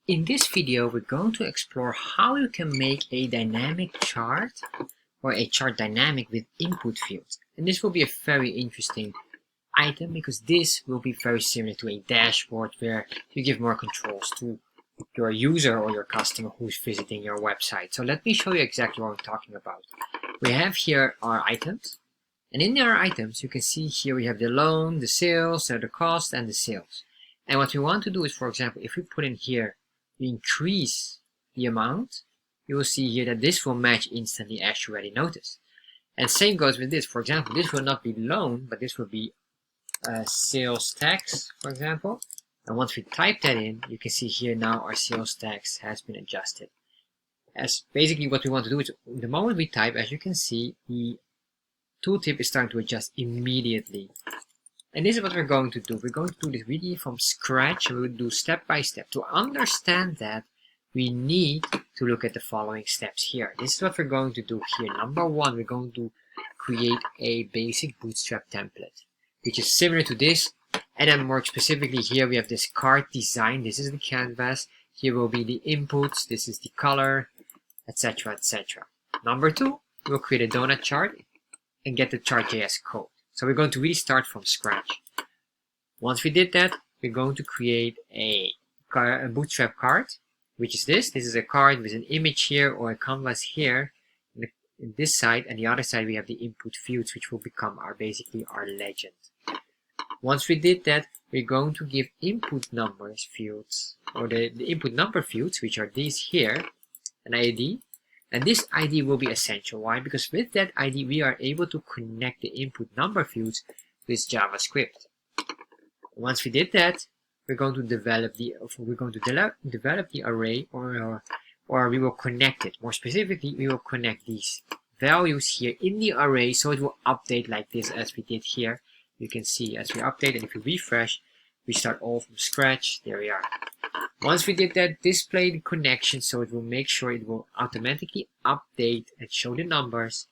In this video, we're going to explore how you can make a dynamic chart or a chart dynamic with input fields. And this will be a very interesting item because this will be very similar to a dashboard where you give more controls to your user or your customer who's visiting your website. So let me show you exactly what I'm talking about. We have here our items, and in our items you can see here we have the loan, the sales, the cost, and the sales. And what we want to do is, for example, if we put in here, we increase the amount, you will see here that this will match instantly as you already noticed. And same goes with this. For example, this will not be loan, but this will be sales tax, for example. And once we type that in, you can see here now our sales tax has been adjusted. As basically what we want to do is, the moment we type, as you can see, the tooltip is starting to adjust immediately. And this is what we're going to do. We're going to do this really from scratch, and we'll do step by step. To understand that, we need to look at the following steps here. This is what we're going to do here. Number one, we're going to create a basic Bootstrap template, which is similar to this. And then more specifically here, we have this card design. This is the canvas. Here will be the inputs. This is the color, etc., etc. Number two, we'll create a Doughnut chart and get the Chart.JS code. So we're going to really start from scratch. Once we did that, we're going to create a Bootstrap card, which is this. This is a card with an image here or a canvas here in this side, and the other side we have the input fields, which will become basically our legend. Once we did that, we're going to give input numbers fields, or the input number fields, which are these here, an ID. And this ID will be essential. Why? Because with that ID, we are able to connect the input number fields with JavaScript. Once we did that, we're going to develop the array, or we will connect it. More specifically, we will connect these values here in the array, so it will update like this as we did here. You can see as we update, and if we refresh, we start all from scratch. There we are. Once we did that, display the connection, so it will make sure it will automatically update and show the numbers.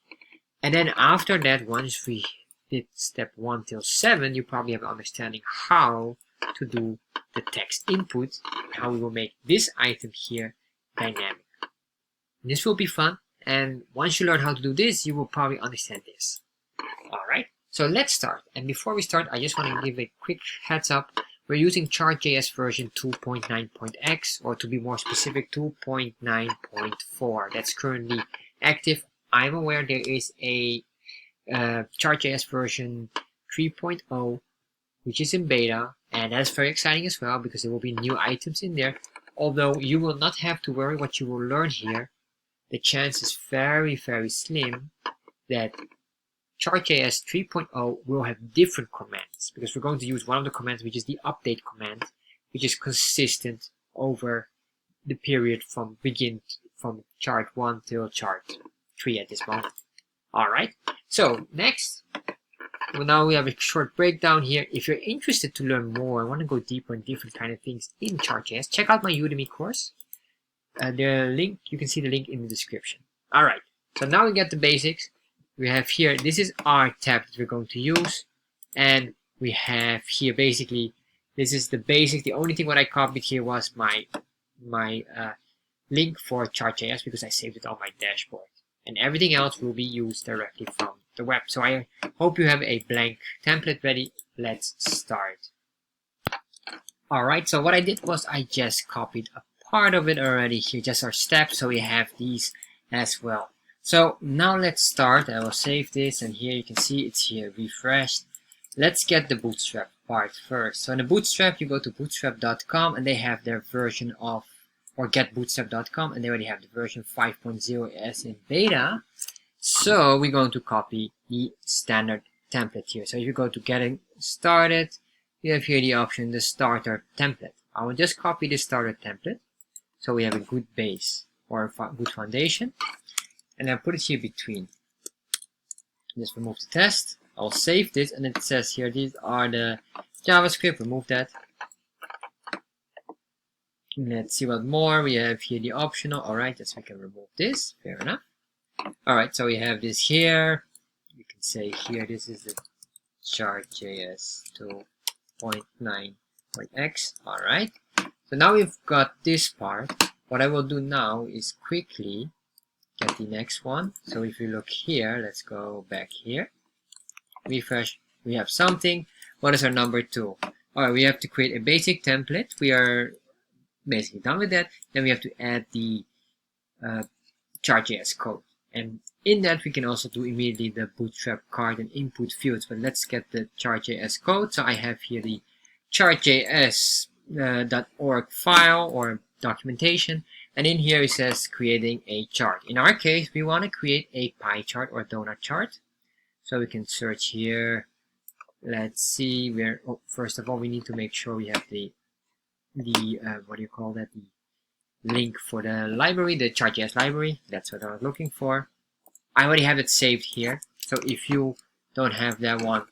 And then after that, once we did step 1 till 7, you probably have an understanding how to do the text input, how we will make this item here dynamic. And this will be fun, and once you learn how to do this, you will probably understand this. Alright, so let's start. And before we start, I just want to give a quick heads up. We're using Chart.JS version 2.9.x, or to be more specific, 2.9.4. That's currently active. I'm aware there is a Chart.JS version 3.0, which is in beta, and that's very exciting as well because there will be new items in there. Although you will not have to worry what you will learn here, the chance is very, very slim that Chart.js 3.0 will have different commands, because we're going to use one of the commands, which is the update command, which is consistent over the period from chart 1 till chart 3 at this moment. Alright, so next, well, now we have a short breakdown here. If you're interested to learn more and want to go deeper in different kind of things in Chart.js, check out my Udemy course. The link, you can see the link in the description. Alright, so now we get the basics. We have here, this is our tab that we're going to use, and we have here basically, this is the basic. The only thing what I copied here was my link for Chart.js, because I saved it on my dashboard, and everything else will be used directly from the web. So I hope you have a blank template ready. Let's start. Alright, so what I did was I just copied a part of it already here, just our steps, so we have these as well. So now let's start. I will save this, and here you can see it's here refreshed. Let's get the Bootstrap part first. So in the Bootstrap, you go to bootstrap.com, and they have their version of, or getbootstrap.com, and they already have the version 5.0 as in beta. So we're going to copy the standard template here. So if you go to getting started, you have here the option, the starter template. I will just copy the starter template, so we have a good base or a good foundation. And then put it here between. Just remove the test. I'll save this, and it says here these are the JavaScript. Remove that. Let's see what more we have here. The optional. Alright, yes, we can remove this. Fair enough. Alright, so we have this here. You can say here this is the Chart.js 2.9.x. Alright. So now we've got this part. What I will do now is quickly get the next one. So if you look here, let's go back here. Refresh. We have something. What is our number 2? Alright, we have to create a basic template. We are basically done with that. Then we have to add the Chart.JS code. And in that, we can also do immediately the Bootstrap card and input fields. But let's get the Chart.js code. So I have here the Chart.js .org file or documentation. And in here it says creating a chart. In our case, we want to create a pie chart or donut chart. So we can search here. Let's see where. Oh, first of all, we need to make sure we have the what do you call that? The link for the library, the Chart.js library. That's what I was looking for. I already have it saved here. So if you don't have that one,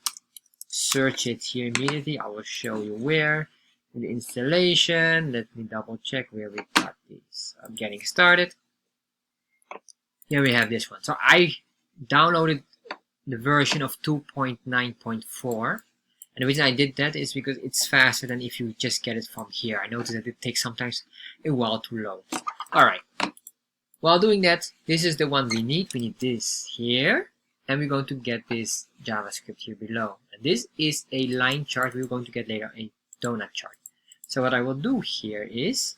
search it here immediately. I will show you where. In the installation, let me double check where we got this. I'm getting started. Here we have this one. So I downloaded the version of 2.9.4. And the reason I did that is because it's faster than if you just get it from here. I noticed that it takes sometimes a while to load. Alright. While doing that, this is the one we need. We need this here. And we're going to get this JavaScript here below. And this is a line chart. We're going to get later a donut chart. So what I will do here is,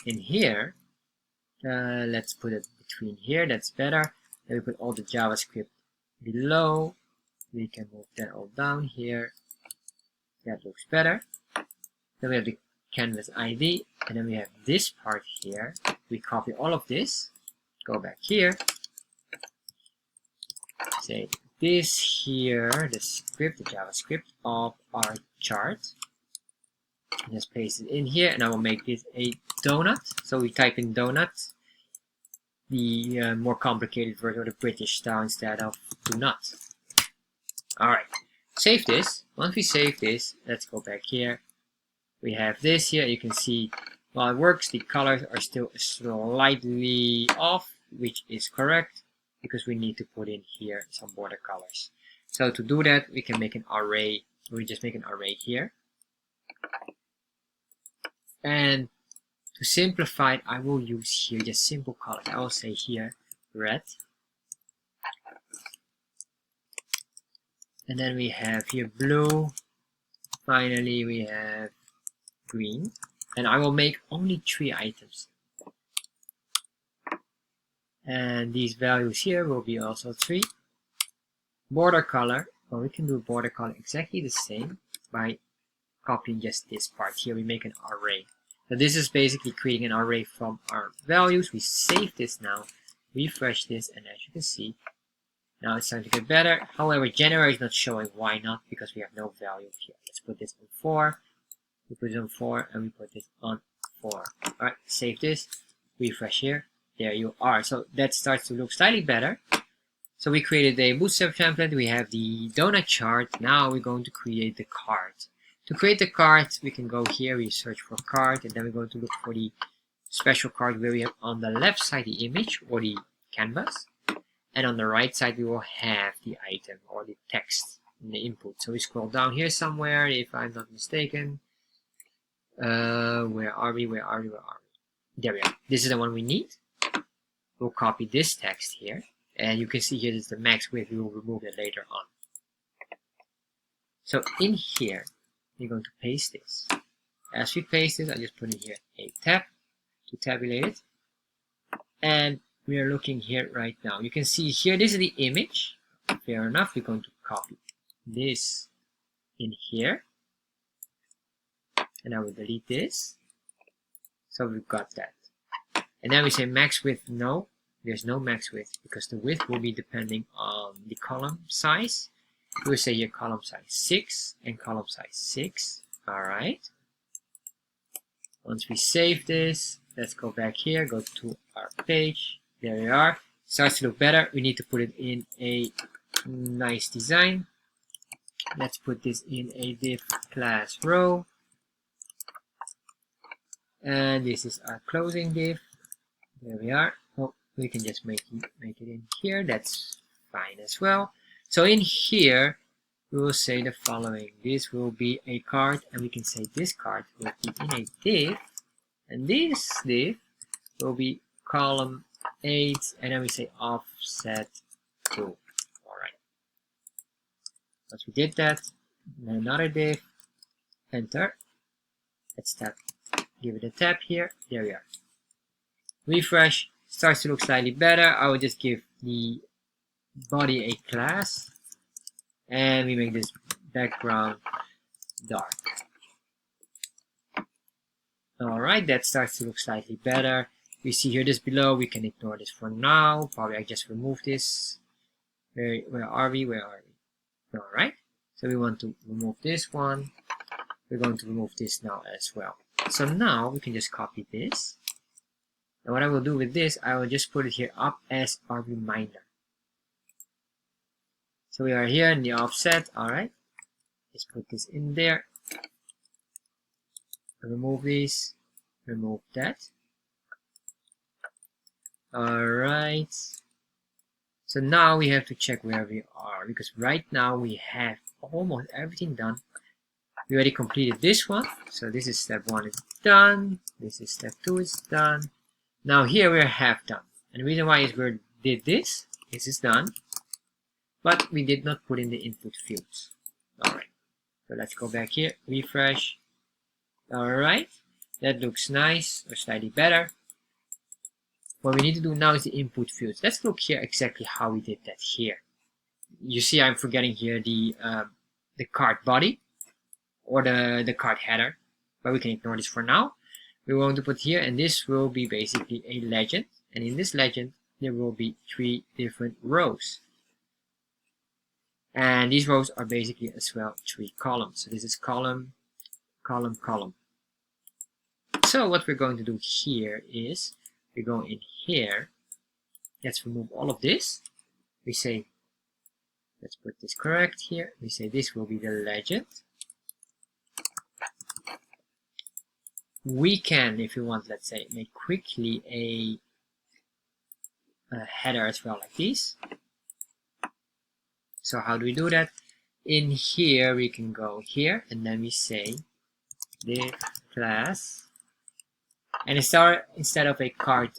in here, let's put it between here. That's better. Then we put all the JavaScript below. We can move that all down here. That looks better. Then we have the canvas ID, and then we have this part here. We copy all of this, go back here, say this here, the script, the JavaScript of our chart. Just paste it in here, and I will make this a donut. So we type in donut, the more complicated version of the British style instead of do not. Alright. Save this. Once we save this, let's go back here. We have this here. You can see while it works, the colors are still slightly off, which is correct because we need to put in here some border colors. So to do that, we can make an array. We just make an array here. And to simplify it, I will use here just simple colors. I will say here red. And then we have here blue. Finally, we have green. And I will make only 3 items. And these values here will be also 3. Border color. Well, we can do border color exactly the same by copying just this part here. We make an array. So this is basically creating an array from our values. We save this now. Refresh this, and as you can see, now it's time to get better. However, January is not showing. Why not? Because we have no value here. Let's put this on 4. We put it on 4, and we put this on 4. Alright, save this. Refresh here. There you are. So that starts to look slightly better. So we created a Bootstrap template. We have the donut chart. Now we're going to create the card. To create the card, we can go here. We search for card, and then we're going to look for the special card where we have on the left side the image or the canvas. And on the right side, we will have the item or the text in the input. So we scroll down here somewhere, if I'm not mistaken. Where are we? There we are. This is the one we need. We'll copy this text here. And you can see here this is the max width. We will remove it later on. So in here, we're going to paste this. As we paste this, I just put in here a tab to tabulate it. And we are looking here right now. You can see here, this is the image. Fair enough. We're going to copy this in here. And I will delete this. So we've got that. And then we say max width. No, there's no max width because the width will be depending on the column size. We will say here column size 6 and column size 6. Alright. Once we save this, let's go back here, go to our page. There we are. Starts to look better. We need to put it in a nice design. Let's put this in a div class row. And this is our closing div. There we are. Oh, we can just make it in here. That's fine as well. So in here, we will say the following. This will be a card, and we can say this card will be in a div And this div will be column 8, and then we say offset 2. Alright. Once we did that, another div, enter. Let's give it a tab here. There we are. Refresh, starts to look slightly better. I will just give the body a class, and we make this background dark. Alright, that starts to look slightly better. We see here this below, we can ignore this for now. Probably I just remove this. Where are we? Alright, so we want to remove this one. We're going to remove this now as well. So now we can just copy this. And what I will do with this, I will just put it here up as our reminder. So we are here in the offset. Alright, let's put this in there. Remove these, remove that. Alright, so now we have to check where we are, because right now we have almost everything done. We already completed this one, so this is step 1 is done, this is step 2 is done. Now here we're half done, and the reason why is we did this is done, but we did not put in the input fields. Alright, so let's go back here, refresh. Alright, that looks nice, or slightly better. What we need to do now is the input fields. Let's look here exactly how we did that here. You see I'm forgetting here the card body, or the card header, but we can ignore this for now. We want to put here, and this will be basically a legend, and in this legend there will be 3 different rows. And these rows are basically as well 3 columns. So this is column, column, column. So what we're going to do here is, we go in here, let's remove all of this. We say, let's put this correct here. We say this will be the legend. We can, if you want, let's say, make quickly a header as well, like this. So how do we do that? In here, we can go here, and then we say div class. And instead of a card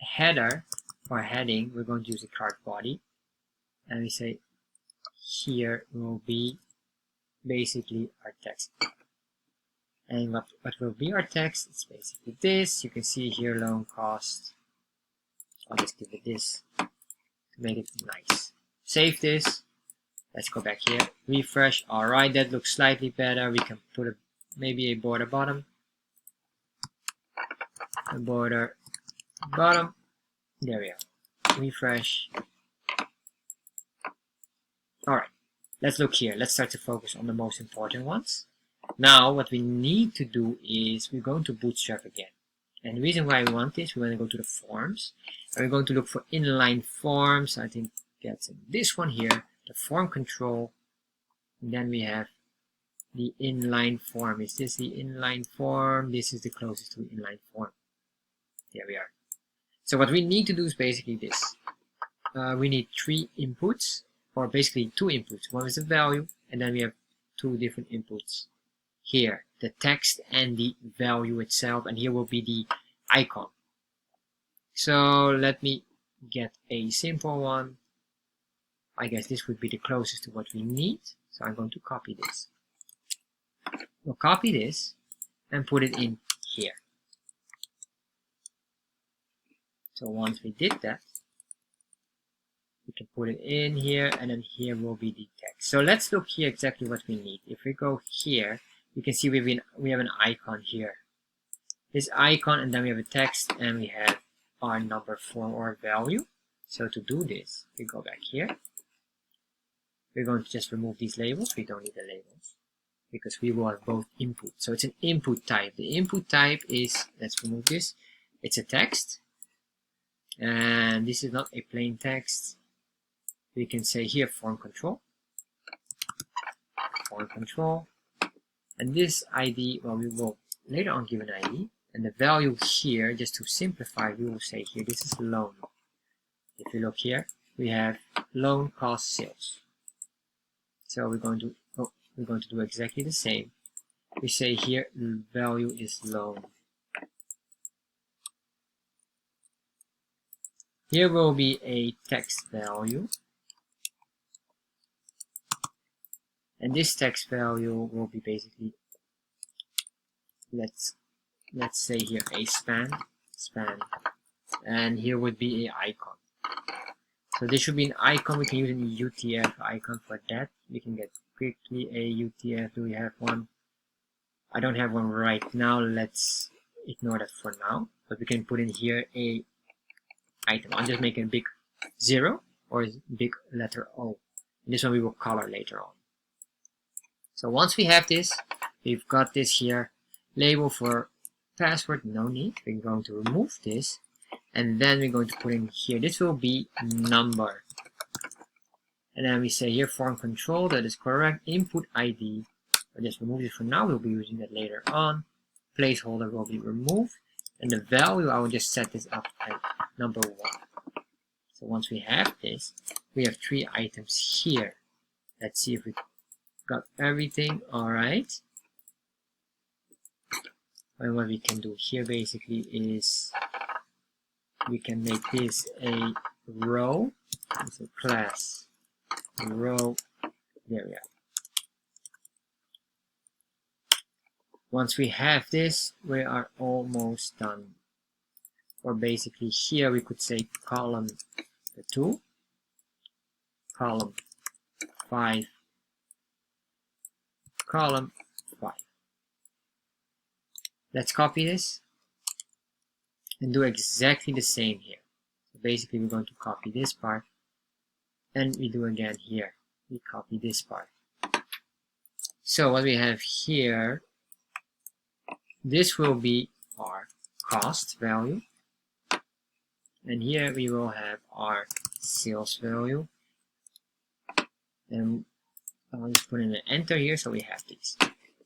header or heading, we're going to use a card body. And we say here will be basically our text. And what will be our text? It's basically this. You can see here loan cost. I'll just give it this to make it nice. Save this. Let's go back here. Refresh. Alright, that looks slightly better. We can put maybe a border bottom. A border bottom. There we are. Refresh. Alright, let's look here. Let's start to focus on the most important ones. Now, what we need to do is we're going to Bootstrap again. And the reason why we want this, we want to go to the forms. And we're going to look for inline forms. I think that's in this one here, the form control. And then we have the inline form. Is this the inline form? This is the closest to the inline form. There we are. So what we need to do is basically this. We need 3 inputs, or basically 2 inputs. One is the value, and then we have 2 different inputs. Here, the text and the value itself, and here will be the icon. So let me get a simple one. I guess this would be the closest to what we need. So I'm going to copy this. We'll copy this and put it in here. So once we did that, we can put it in here, and then here will be the text. So let's look here exactly what we need. If we go here, you can see we have an icon here. This icon, and then we have a text, and we have our number form or value. So to do this, we go back here. We're going to just remove these labels. We don't need the labels because we will have both input. So it's an input type. The input type is, let's remove this. It's a text. And this is not a plain text. We can say here form control. Form control. And this ID, well, we will later on give an ID. And the value here, just to simplify, we will say here, this is loan. If you look here, we have loan cost sales. So we're going to do exactly the same. We say here value is loan. Here will be a text value, and this text value will be basically, let's say here a span, and here would be a icon. So this should be an icon. We can use an UTF icon for that. We can get quickly a UTF. Do we have one? I don't have one right now. Let's ignore that for now. But we can put in here a item. I'm just making a big 0 or a big letter O. And this one we will color later on. So once we have this, we've got this here. Label for password, no need. We're going to remove this. And then we're going to put in here, this will be number. And then we say here form control, that is correct. Input ID, I'll just remove it for now, we'll be using that later on. Placeholder will be removed. And the value, I will just set this up at number 1. So once we have this, we have 3 items here. Let's see if we got everything. Alright. And what we can do here basically is we can make this a row. It's a class row. There we are. Once we have this, we are almost done. Or basically here we could say column 2, column 5, column 5. Let's copy this and do exactly the same here. So basically we're going to copy this part and we do again here. We copy this part. So what we have here, this will be our cost value. And here we will have our sales value. And I'll just put in an enter here so we have these.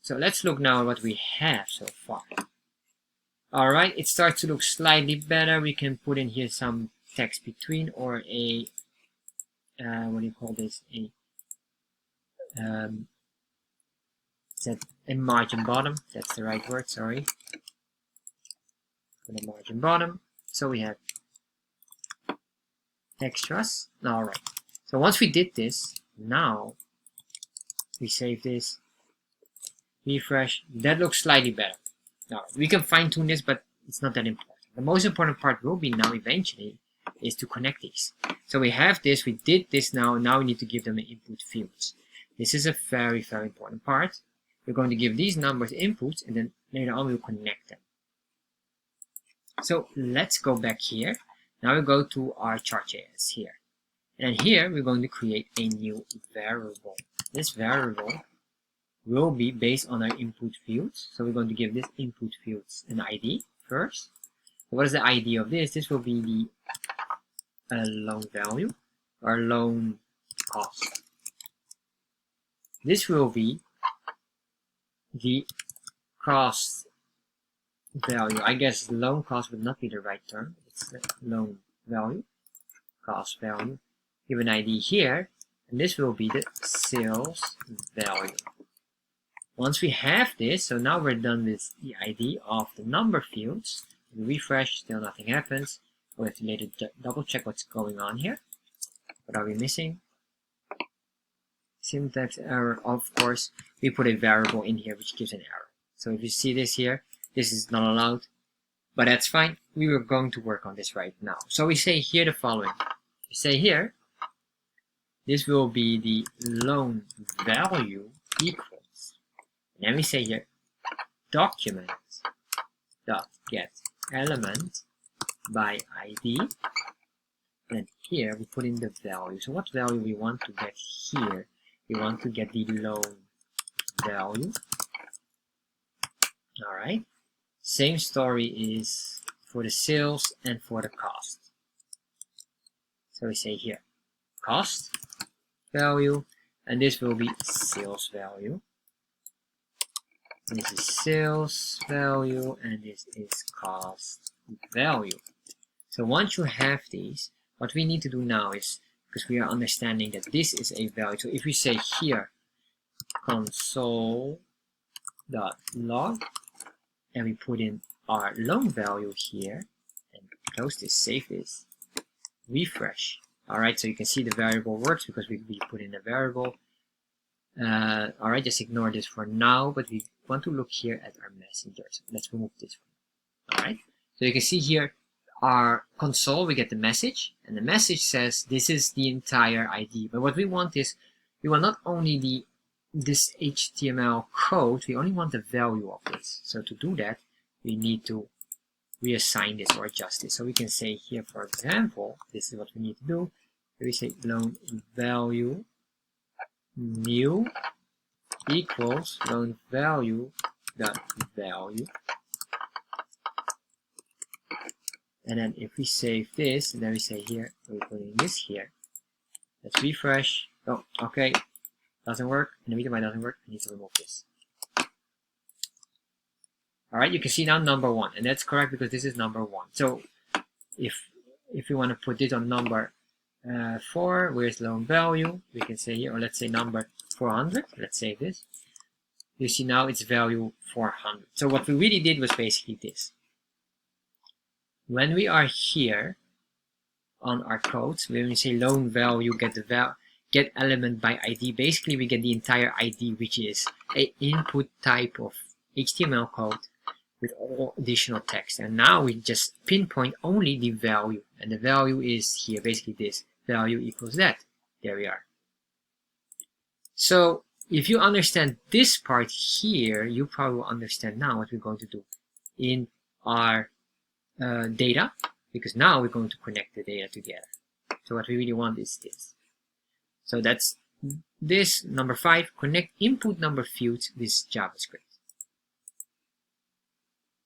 So let's look now at what we have so far. Alright, it starts to look slightly better. We can put in here some text between or a, what do you call this? A margin bottom. That's the right word, sorry. Put a margin bottom. So we have extras. Alright. So once we did this, now we save this, refresh. That looks slightly better. Now, we can fine tune this, but it's not that important. The most important part will be now eventually is to connect these. So we have this, we did this now we need to give them input fields. This is a very, very important part. We're going to give these numbers inputs and then later on we'll connect them. So let's go back here. Now we go to our Chart.JS here. And here we're going to create a new variable. This variable will be based on our input fields. So we're going to give this input fields an ID first. So what is the ID of this? This will be the loan value or loan cost. This will be the cost value. I guess loan cost would not be the right term. It's the loan value, cost value. Give an ID here, and this will be the sales value. Once we have this, so now we're done with the ID of the number fields. We refresh, still nothing happens. We have to later double check what's going on here. What are we missing? Syntax error, of course. We put a variable in here which gives an error. So if you see this here, this is not allowed, but that's fine. We were going to work on this right now. So we say here the following. We say here, this will be the loan value equals. And then we say here, document dot get element by ID. And here we put in the value. So what value we want to get here? We want to get the loan value. Alright. Same story is for the sales and for the cost. So we say here, cost value, and this will be sales value. This is sales value, and this is cost value. So once you have these, what we need to do now is, because we are understanding that this is a value, so if we say here console.log and we put in our loan value here and close this, save this, refresh. All right, so you can see the variable works because we put in a variable. All right, just ignore this for now, but we want to look here at our messengers. Let's remove this one. All right, so you can see here our console, we get the message, and the message says this is the entire ID. But what we want is, we want not only this HTML code, we only want the value of this. So to do that, we need to reassign this or adjust this. So we can say here, for example, this is what we need to do. We say loan value new equals loan value dot value. And then if we save this, and then we say here, we're putting this here. Let's refresh. Oh, okay, doesn't work. And the reason why it doesn't work, I need to remove this. All right, you can see now number 1, and that's correct because this is number 1. So if you want to put this on number 4, where's loan value? We can say here, or let's say number 400. Let's save this. You see now it's value 400. So what we really did was basically this. When we are here on our codes, when we say loan value get element by ID, basically we get the entire ID, which is an input type of HTML code with all additional text. And now we just pinpoint only the value, and the value is here, basically this value equals that. There we are. So if you understand this part here, you probably will understand now what we're going to do in our data, because now we're going to connect the data together. So what we really want is this. So that's this number 5, connect input number fields with JavaScript.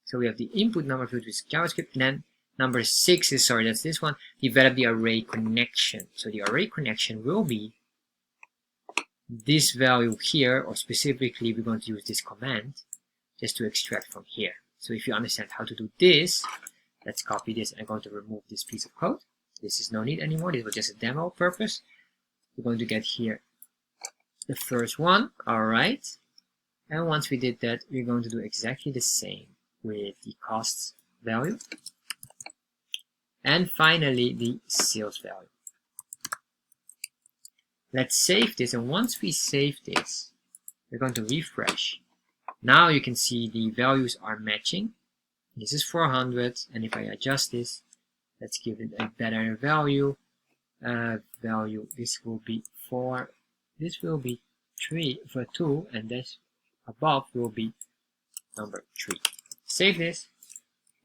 So we have the input number field with JavaScript, and then number 6 is, sorry, that's this one, develop the array connection. So the array connection will be this value here, or specifically we're going to use this command just to extract from here. So if you understand how to do this, let's copy this, and I'm going to remove this piece of code. This is no need anymore. This was just a demo purpose. We're going to get here the first one. All right. And once we did that, we're going to do exactly the same with the cost value. And finally, the sales value. Let's save this. And once we save this, we're going to refresh. Now you can see the values are matching. This is 400, and if I adjust this, let's give it a better value. This will be 4, this will be 3 for 2, and this above will be number 3. Save this,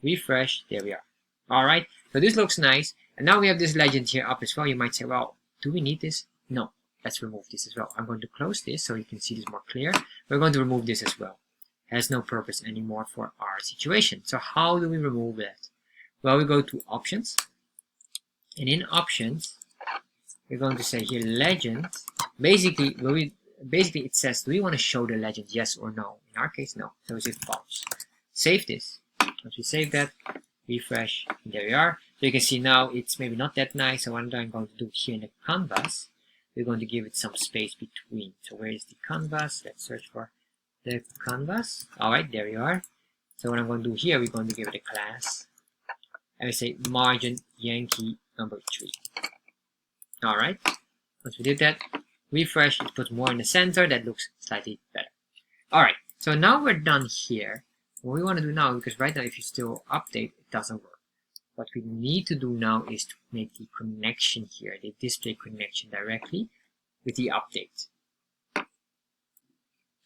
refresh, there we are. Alright, so this looks nice, and now we have this legend here up as well. You might say, well, do we need this? No, let's remove this as well. I'm going to close this so you can see this more clear. We're going to remove this as well. Has no purpose anymore for our situation. So how do we remove that? Well, we go to options, and in options we're going to say here legend. Basically it says, do we want to show the legend, yes or no? In our case, no. So we say false. Save this. Once we save that, refresh, and there we are. So you can see now it's maybe not that nice. So what I'm going to do here in the canvas, we're going to give it some space between. So where is the canvas? Let's search for the canvas. Alright, there you are. So what I'm going to do here, we're going to give it a class, and we say margin Yankee number 3. Alright, once we did that, refresh, it puts more in the center. That looks slightly better. Alright, so now we're done here. What we want to do now, because right now if you still update, it doesn't work. What we need to do now is to make the connection here, the display connection directly with the update.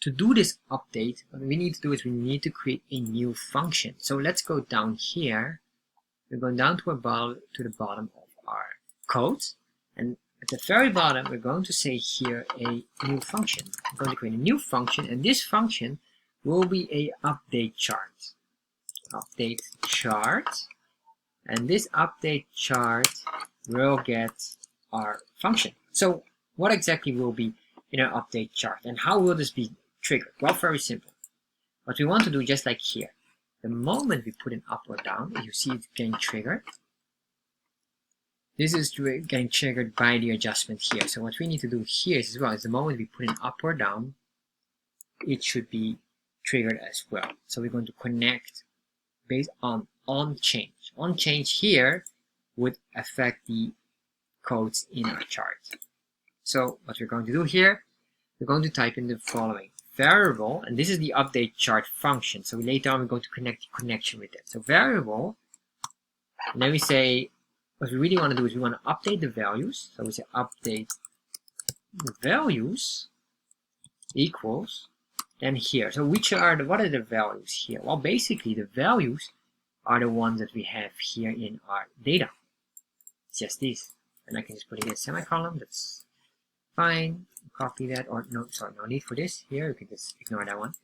To do this update, what we need to do is we need to create a new function. So let's go down here. We're going down to the bottom of our code, and at the very bottom we're going to say here a new function. We're going to create a new function, and this function will be a update chart. Update chart, and this update chart will get our function. So what exactly will be in our update chart, and how will this be triggered? Well, very simple. What we want to do, just like here, the moment we put it up or down, you see it's getting triggered. This is getting triggered by the adjustment here. So what we need to do here as well is the moment we put it up or down, it should be triggered as well. So we're going to connect based on change. On change here would affect the codes in our chart. So what we're going to do here, we're going to type in the following variable, and this is the update chart function. So later on we're going to connect the connection with it. So variable, and then we say what we really want to do is we want to update the values. So we say update the values equals, then here. So what are the values here? Well, basically the values are the ones that we have here in our data. It's just this, and I can just put it in a semicolon. That's fine. Copy that, or no, sorry, no need for this here. You can just ignore that one.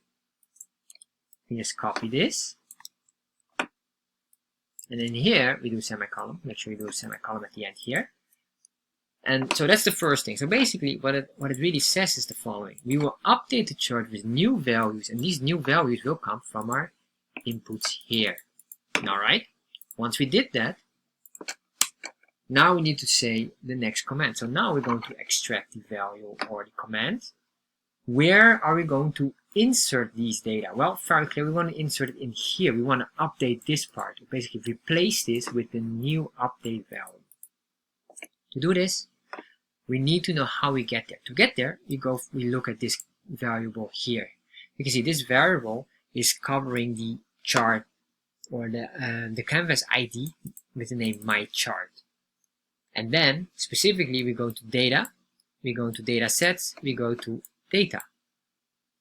You can just copy this, and then here we do semicolon. Make sure you do a semicolon at the end here. And so that's the first thing. So basically what it really says is the following. We will update the chart with new values, and these new values will come from our inputs here. Alright, once we did that, now we need to say the next command. So now we're going to extract the value or the command. Where are we going to insert these data? Well, very clear, we want to insert it in here. We want to update this part. Basically replace this with the new update value. To do this, we need to know how we get there. To get there, we look at this variable here. You can see this variable is covering the chart or the canvas ID with the name my chart. And then specifically we go to data, we go to data sets, we go to data.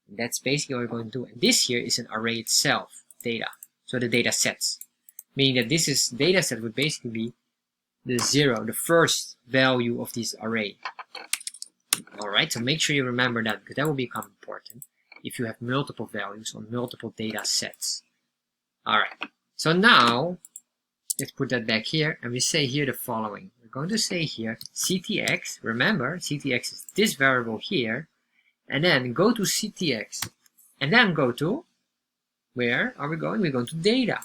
And that's basically what we're going to do. And this here is an array itself, data. So the data sets, meaning that this is data set would basically be the 0, the first value of this array. Alright, so make sure you remember that, because that will become important if you have multiple values on multiple data sets. Alright, so now let's put that back here, and we say here the following. We're going to say here ctx, remember ctx is this variable here, and then go to ctx, and then go to, where are we going? We're going to data.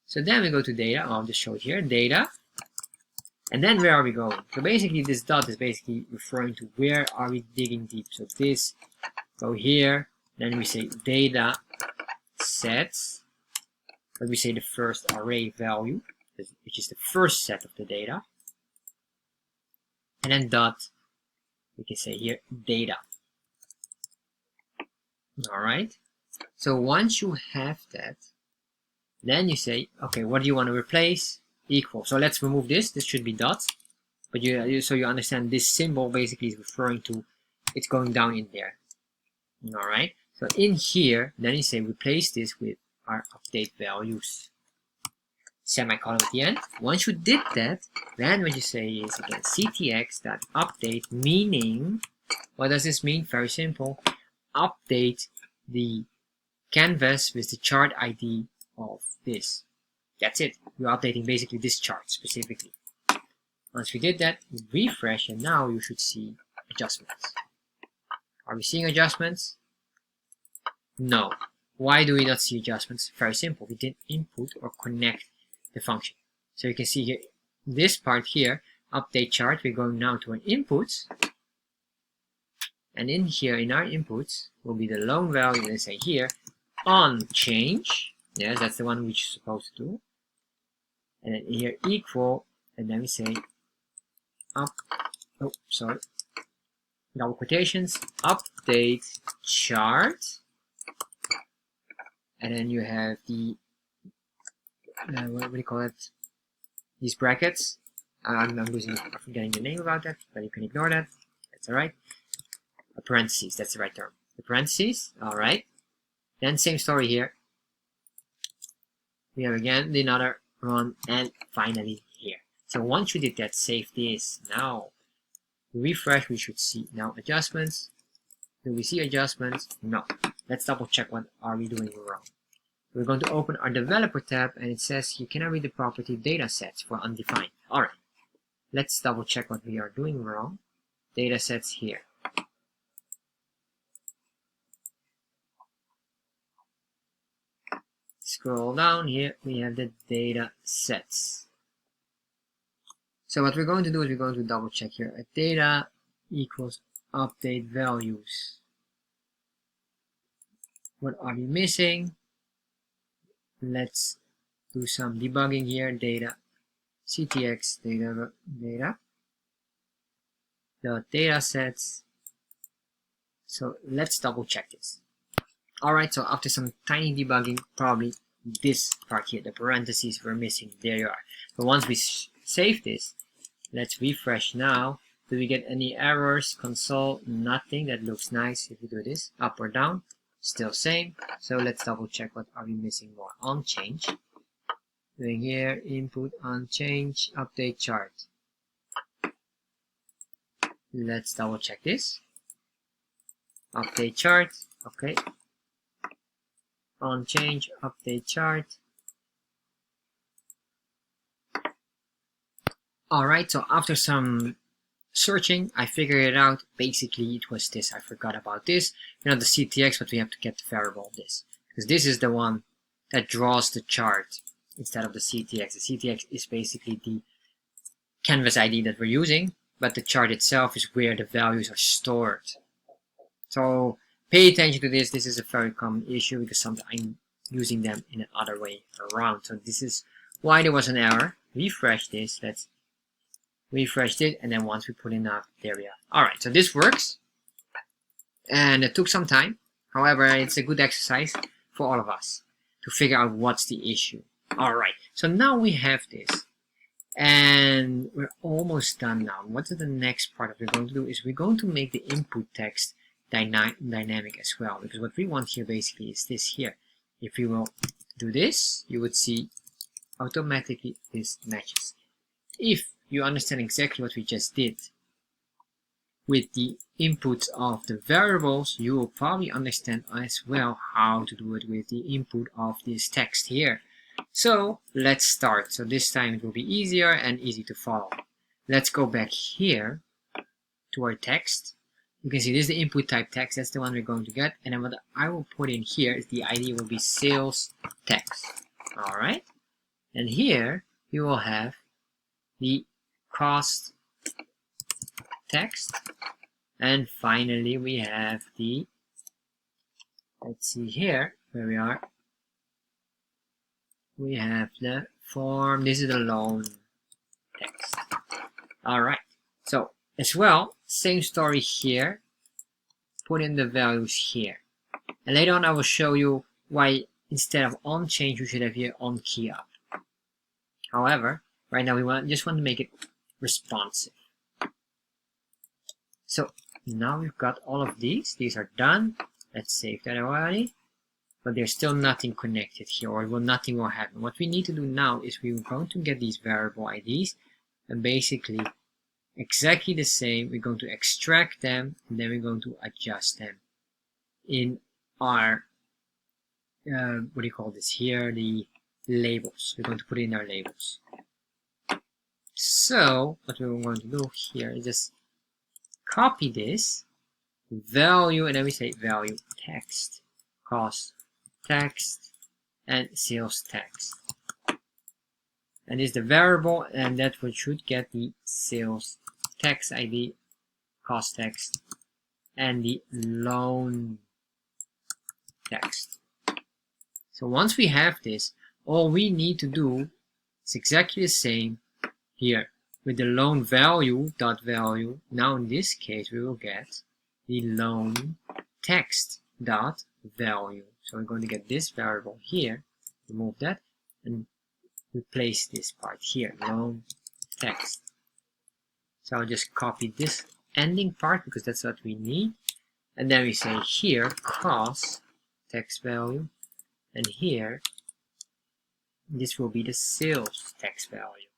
So then we go to data, I'll just show it here, data, and then where are we going? So basically this dot is basically referring to where are we digging deep. So this, go here, then we say data sets, but we say the first array value, which is the first set of the data, and then dot, we can say here data. Alright, so once you have that, then you say, okay, what do you want to replace? Equal. So let's remove this. This should be dot, but so you understand this symbol basically is referring to it's going down in there. Alright, so in here, then you say replace this with our update values. Semicolon at the end. Once you did that, then what you say is again ctx.update, meaning, what does this mean? Very simple. Update the canvas with the chart ID of this. That's it. We're updating basically this chart specifically. Once we did that, we refresh, and now you should see adjustments. Are we seeing adjustments? No. Why do we not see adjustments? Very simple. We didn't input or connect the function. So you can see here, this part here, update chart, we're going now to an inputs. And in here, in our inputs, will be the lone value, let's say here, on change. Yes, that's the one which you're supposed to do. And then here equal, and then we say double quotations, update chart. And then you have the, what do you call it? These brackets. I'm forgetting the name about that, but you can ignore that. That's alright. Parentheses, that's the right term. The parentheses, alright. Then same story here. We have again the another run, and finally here. So once you did that, save this. Now, refresh, we should see now adjustments. Do we see adjustments? No. Let's double check what are we doing wrong. We're going to open our developer tab, and it says you cannot read the property data sets for undefined. Alright. Let's double check what we are doing wrong. Data sets here. Scroll down here, we have the data sets. So what we're going to do is we're going to double check here. A data equals update values. What are we missing? Let's do some debugging here. Data, ctx, data. datasets. So let's double check this. Alright, so after some tiny debugging, probably this part here, the parentheses were missing. There you are. So once we save this, let's refresh now. Do we get any errors? Console, nothing. That looks nice. If we do this, up or down, still same. So let's double check what are we missing more. On change. Doing here, input on change, update chart. Let's double check this. Update chart, okay. On change, update chart. Alright, so after some searching, I figured it out. Basically, it was this. I forgot about this. Not the CTX, but we have to get the variable of this. Because this is the one that draws the chart instead of the CTX. The CTX is basically the canvas ID that we're using, but the chart itself is where the values are stored. So pay attention to this. This is a very common issue because sometimes I'm using them in another way around. So this is why there was an error. Refresh this. Let's refresh it, and then once we put in that, there we are. Alright, so this works. And it took some time. However, it's a good exercise for all of us to figure out what's the issue. Alright, so now we have this. And we're almost done now. What is the next part that we're going to do is we're going to make the input text dynamic as well, because what we want here basically is this here. If we will do this, you would see automatically this matches. If you understand exactly what we just did with the inputs of the variables, you will probably understand as well how to do it with the input of this text here. So let's start. So this time it will be easier and easy to follow. Let's go back here to our text. You can see this is the input type text. That's the one we're going to get. And then what I will put in here is the ID will be sales text. Alright. And here you will have the cost text. And finally we have the, let's see here where we are. We have the form. This is the loan text. Alright. So as well, same story here. Put in the values here. And later on I will show you why instead of on change you should have here on key up. However, right now we just want to make it responsive. So now we've got all of these. These are done. Let's save that already. But there's still nothing connected here, or nothing will happen. What we need to do now is we're going to get these variable IDs and basically exactly the same. We're going to extract them and then we're going to adjust them in our what do you call this here, the labels. We're going to put in our labels. So what we're going to do here is just copy this value and then we say value text, cost text, and sales text. And this is the variable, and that one should get the sales text ID, cost text, and the loan text. So once we have this, all we need to do is exactly the same here with the loan value dot value. Now in this case we will get the loan text dot value. So we're going to get this variable here, remove that, and replace this part here, loan text. So I'll just copy this ending part because that's what we need. And then we say here, cost text value, and here, this will be the sales text value.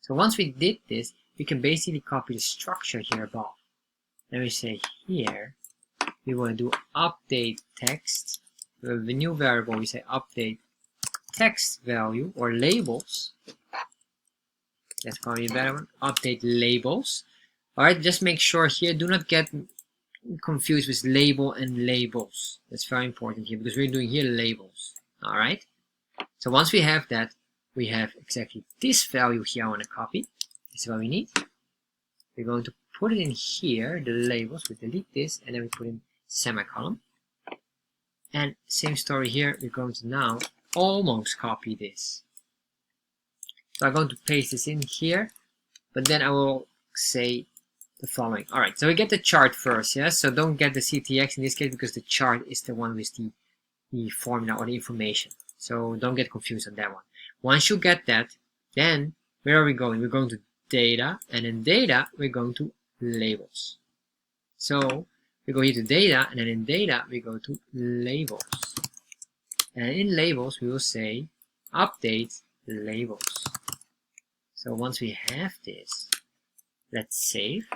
So once we did this, we can basically copy the structure here above. Then we say here, we want to do update text. The new variable, we say update text value or labels. That's probably a better one. Update labels. Alright, just make sure here, do not get confused with label and labels. That's very important here because we're doing here labels. Alright. So once we have that, we have exactly this value here I want to copy. This is what we need. We're going to put it in here, the labels. We delete this and then we put in semicolon. And same story here, we're going to now almost copy this. So I'm going to paste this in here, but then I will say the following. All right, so we get the chart first, yes? So don't get the CTX in this case because the chart is the one with the formula or the information. So don't get confused on that one. Once you get that, then where are we going? We're going to data, and in data, we're going to labels. So we go here to data, and then in data, we go to labels. And in labels, we will say update labels. So once we have this, let's save,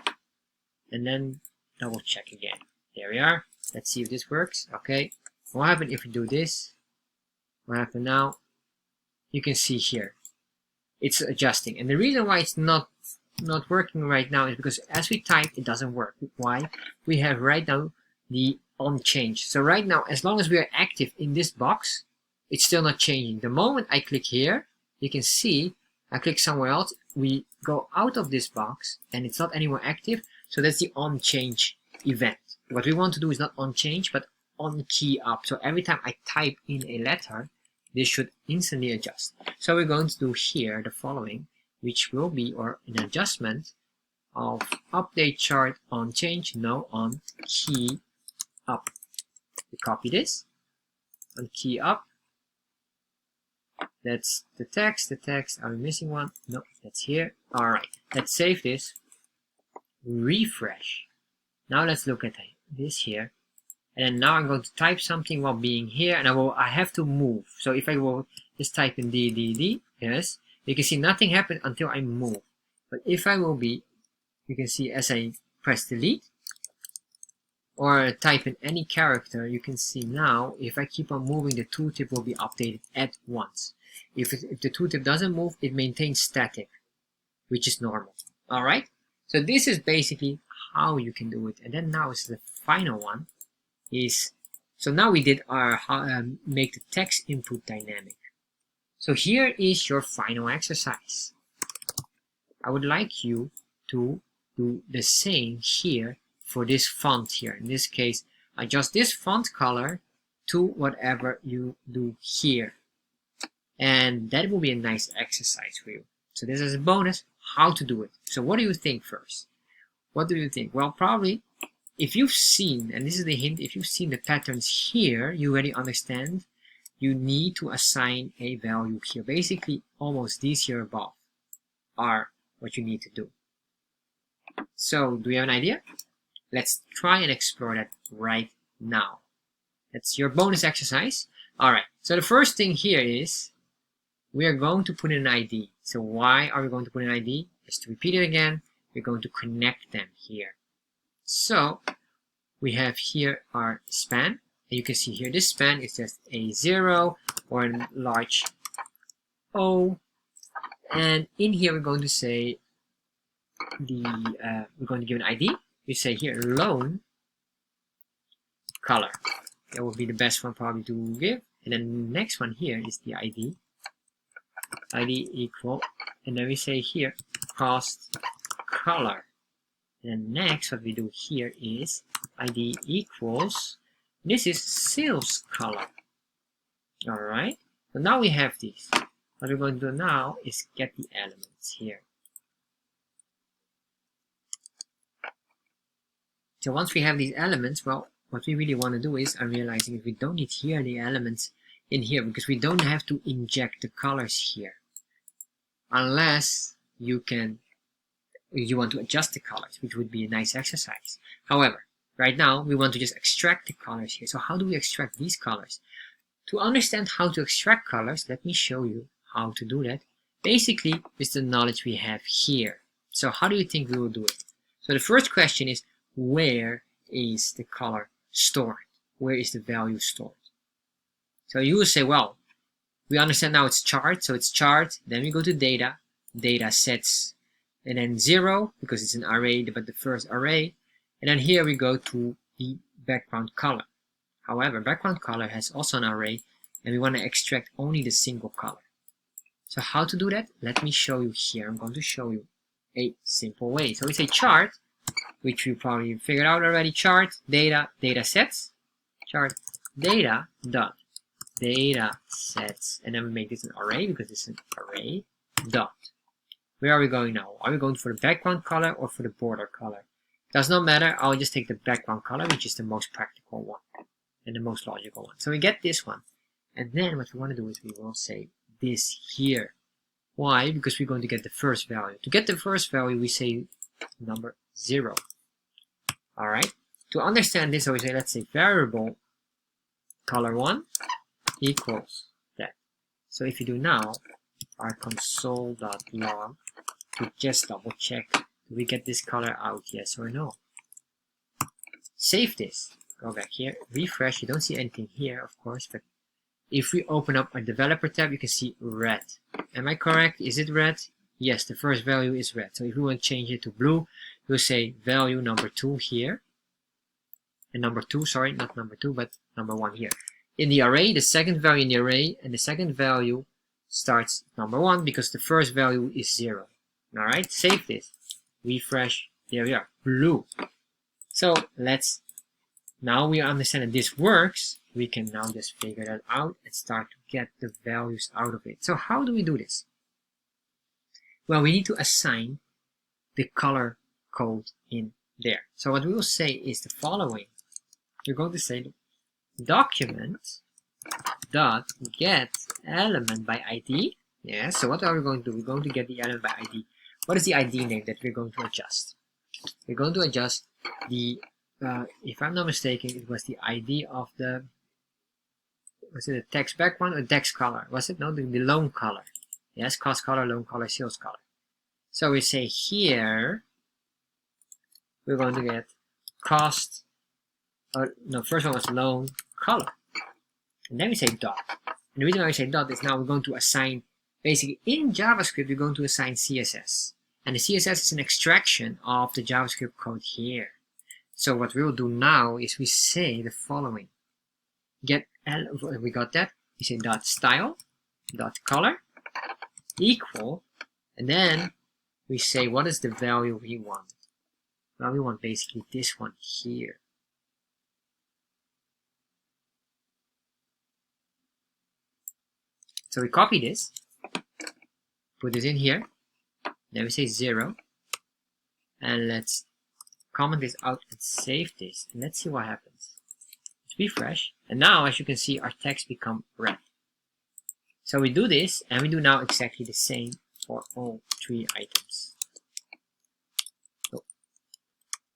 and then double check again. There we are. Let's see if this works. Okay. What happens if we do this? What happens now? You can see here, it's adjusting. And the reason why it's not working right now is because as we type, it doesn't work. Why? We have right now the on change. So right now, as long as we are active in this box, it's still not changing. The moment I click here, you can see I click somewhere else, we go out of this box and it's not anymore active. So that's the on change event. What we want to do is not on change, but on key up. So every time I type in a letter, this should instantly adjust. So we're going to do here the following, which will be or an adjustment of update chart on change, no, on key up. We copy this on key up. That's the text. Are we missing one? No, that's here. All right, let's save this. Refresh. Now let's look at this here. And then now I'm going to type something while being here, and I have to move. So if I will just type in D, yes, you can see nothing happened until I move. But if I will be, you can see as I press delete or type in any character, you can see now if I keep on moving, the tooltip will be updated at once. If the tooltip doesn't move, it maintains static, which is normal. All right. So this is basically how you can do it. And then now is the final one. So now we did our make the text input dynamic. So here is your final exercise. I would like you to do the same here for this font here. In this case, adjust this font color to whatever you do here. And that will be a nice exercise for you. So this is a bonus, how to do it. So what do you think first? What do you think? Well, probably if you've seen, and this is the hint, if you've seen the patterns here, you already understand you need to assign a value here. Basically, almost these here above are what you need to do. So, do you have an idea? Let's try and explore that right now. That's your bonus exercise. Alright, so the first thing here is we are going to put in an ID. So why are we going to put an ID? Just to repeat it again, we're going to connect them here. So we have here our span. You can see here this span is just a 0 or a large O. And in here we're going to say we're going to give an ID. We say here lone color. That will be the best one probably to give. And then the next one here is the ID. ID equal, and then we say here cost color. And next, what we do here is ID equals, this is sales color. Alright, so now we have these. What we're going to do now is get the elements here. So once we have these elements, well, what we really want to do is, I'm realizing if we don't need here the elements in here, because we don't have to inject the colors here. Unless you want to adjust the colors, which would be a nice exercise. However, right now we want to just extract the colors here. So how do we extract these colors? To understand how to extract colors, let me show you how to do that. Basically, with the knowledge we have here. So how do you think we will do it? So the first question is, where is the color stored? Where is the value stored? So you will say, well, we understand now it's chart, so it's chart, then we go to data, data sets, and then 0, because it's an array, but the first array, and then here we go to the background color. However, background color has also an array, and we want to extract only the single color. So how to do that? Let me show you here. I'm going to show you a simple way. So we say chart, which you probably figured out already, chart, data, data sets, chart, data, dot, data sets, and then we make this an array because it's an array, dot. Where are we going now? Are we going for the background color or for the border color? Does not matter. I'll just take the background color, which is the most practical one and the most logical one. So we get this one. And then what we want to do is we will say this here. Why? Because we're going to get the first value. To get the first value, we say number 0. Alright? To understand this, I would say, let's say variable color1 equals that. So if you do now our console.log to just double check, do we get this color out, yes or no? Save this. Go back here, refresh. You don't see anything here, of course, but if we open up our developer tab, you can see red. Am I correct? Is it red? Yes, the first value is red. So if we want to change it to blue, we'll say value number 2 here. And number 2, sorry, not number 2, but number 1 here. In the array, the second value in the array, and the second value starts number 1 because the first value is 0. Alright, save this. Refresh. There we are. Blue. So now we understand that this works. We can now just figure that out and start to get the values out of it. So how do we do this? Well, we need to assign the color code in there. So what we will say is the following. We're going to say document dot get element by ID. Yeah, so what are we going to do? We're going to get the element by ID. What is the ID name that we're going to adjust? We're going to adjust the, if I'm not mistaken, it was the ID of the, was it a text background or text color? Was it? No, the loan color. Yes, cost color, loan color, sales color. So we say here, we're going to get cost, no, first one was loan color. And then we say dot. And the reason why we say dot is now we're going to assign, basically in JavaScript, we're going to assign CSS. And the CSS is an extraction of the JavaScript code here. So what we'll do now is we say the following. We got that. We say dot style, dot color, equal, and then we say what is the value we want. Well, we want basically this one here. So we copy this, put this in here, then we say 0, and let's comment this out and save this, and let's see what happens. Let's refresh, and now as you can see our text become red. So we do this, and we do now exactly the same for all 3 items. So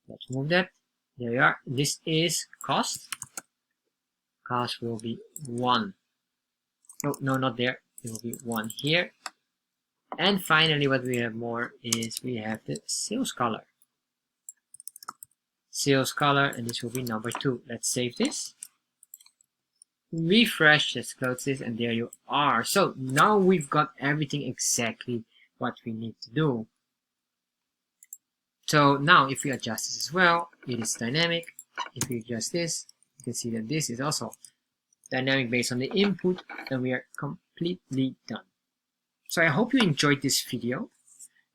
let's move that. There we are. This is cost. Cost will be 1. Oh, no, not there. It will be 1 here. And finally, what we have more is we have the sales color. Sales color, and this will be number 2. Let's save this. Refresh, let's close this, and there you are. So now we've got everything exactly what we need to do. So now if we adjust this as well, it is dynamic. If we adjust this, you can see that this is also dynamic based on the input, and we are completely done. So I hope you enjoyed this video,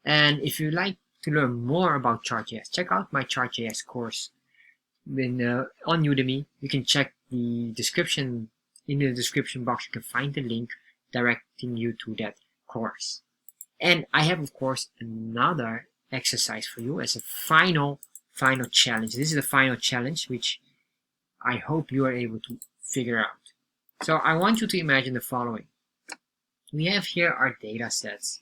and if you'd like to learn more about Chart.JS, check out my Chart.JS course on Udemy. You can check the description. In the description box you can find the link directing you to that course. And I have of course another exercise for you as a final challenge. This is the final challenge which I hope you are able to figure out. So I want you to imagine the following. We have here our data sets,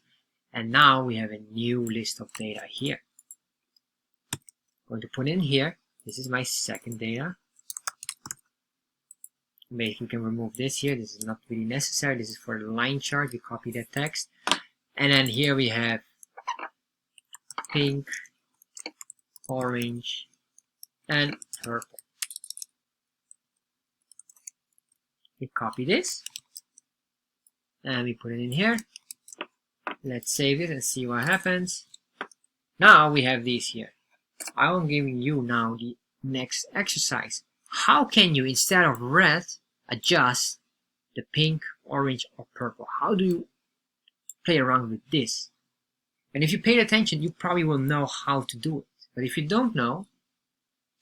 and now we have a new list of data here. I'm going to put in here, this is my second data. Basically, we can remove this here. This is not really necessary. This is for the line chart. We copy that text. And then here we have pink, orange, and purple. We copy this. And we put it in here. Let's save it and see what happens. Now we have these here. I'm giving you now the next exercise. How can you, instead of red, adjust the pink, orange, or purple? How do you play around with this? And if you paid attention, you probably will know how to do it. But if you don't know,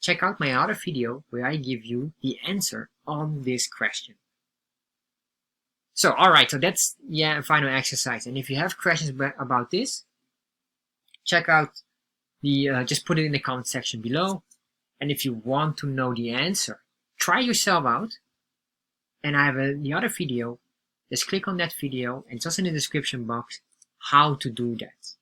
check out my other video where I give you the answer on this question. So, alright, so that's a final exercise. And if you have questions about this, check out just put it in the comment section below. And if you want to know the answer, try yourself out. And I have the other video. Just click on that video, and it's also in the description box how to do that.